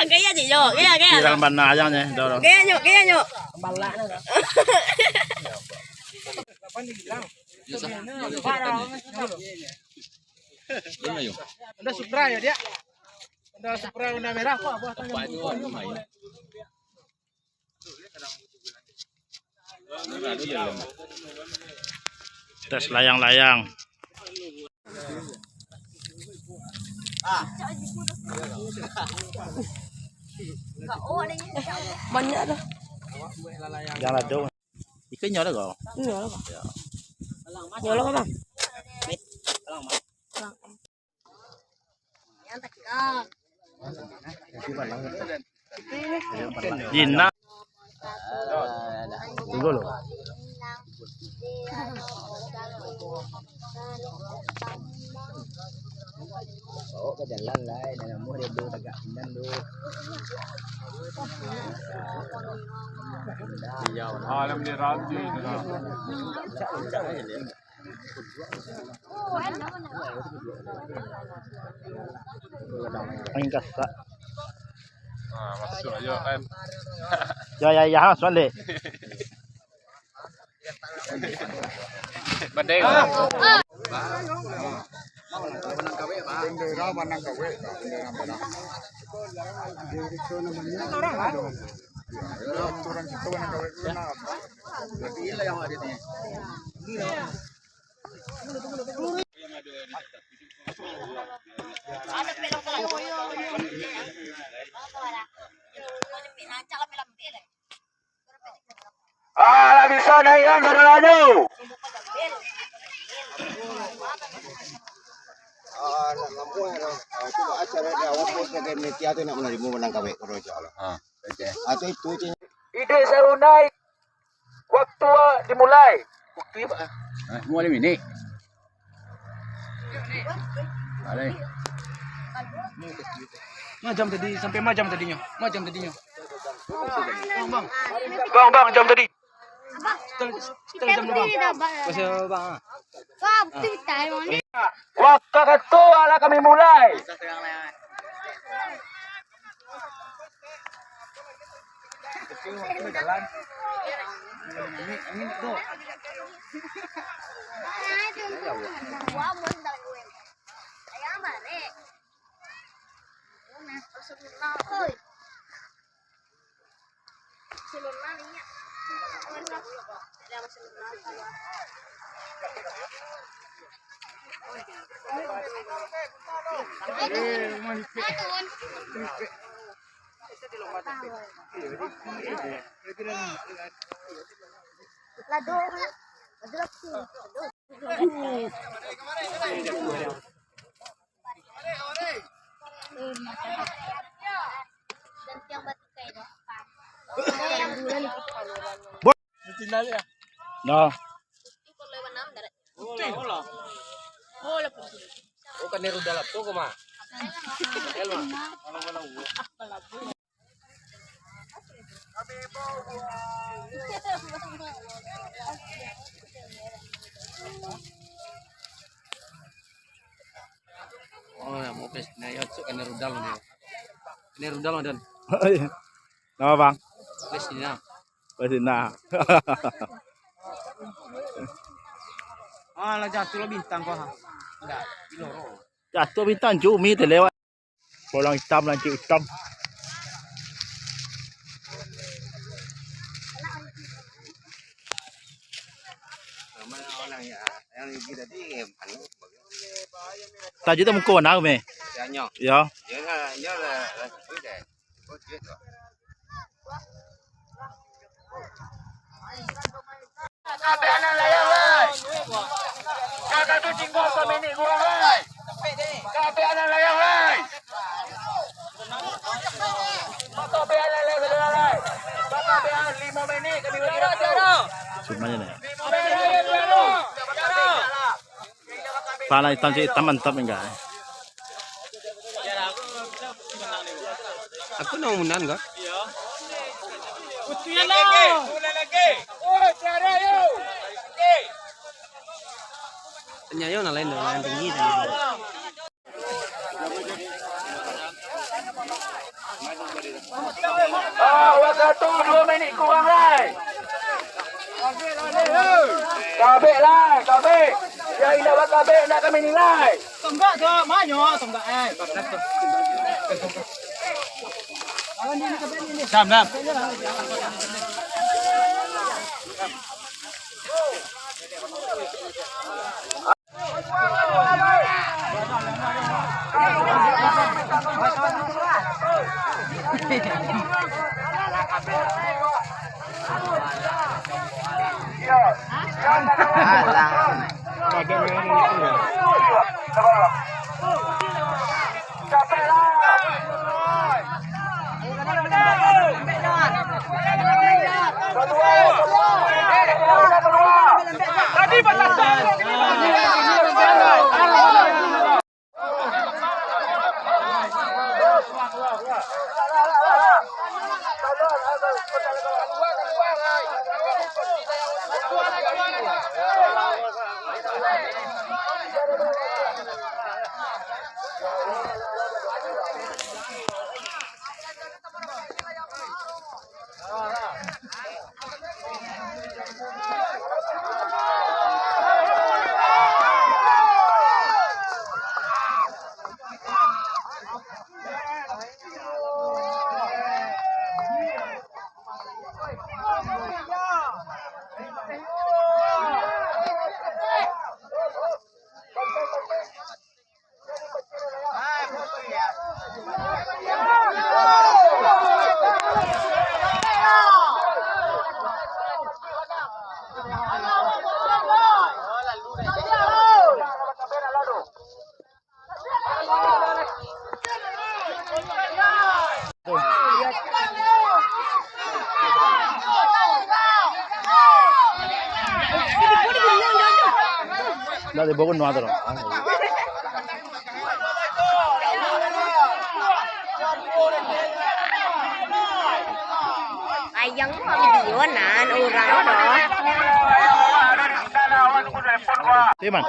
Gaya chị vô, gaya gaya. Pirang ban na aja nih, dorong. Gaya nyo. Balak na. Honda Supra ya dia. Honda Supra warna merah kok buatannya. Tes layang-layang. Banyak dah. Jangan ada. Ikan nyola kau. Nyola Bang. Nyola apa Bang? Jina. Tunggu loh. Bawa ke jalan lah, dan mau dia dulu tegak pindah dulu. Alam ni Ramji. Angin kasta. Masuk aja kan. Ya, soalnya. Bandeng. Bendera Manang Kawe. Orang situ Manang Kawe. Berarti ini yang ada di. Lagi sana yang berlalu. Coba acara dia wapus ke media tu nak menerima Menang Kawe kalau Allah. Atau itu ide seru naik. Waktu dimulai. Waktu apa? Mulai ini. Alai. Majam tadi sampai majam tadinya. Bang, jam tadi. Kita jam berapa? Masih bang. Waktu ketua lah kami mulai. No. Oh kan niru dalap tu koma. Elma. Oh ya mau pes na yun so kan niru dalap ni. Niru dalap dan. Nama bang? Pes ni na. Pesina. Lah jatuh lah bintang kau ha. Enggak, Biloro. Jatuh bintang cumi terlewat. Bolang hitam lancip hitam. Orang yang kita di anu. Tadi tu muka warna me. Ya nyo. Ya. Ya lah sudah. Oh gitu. Sampai anak layang lai. Kakak tu cingkong kami ni kurang lai. Sampai anak layang lai. Pala hitam si hitam mantap enggak? Aku nang unan enggak? Penyayo na lain yang tinggi tadi. Waktu 2 minit kurang lai. Kabeh lai, kabeh. Ya ila wa kabeh nak kami nilai. Tonggak tu, manyo tonggak Dam. Dari Bogor no ada. Ayang mo video nan urang do. Timan.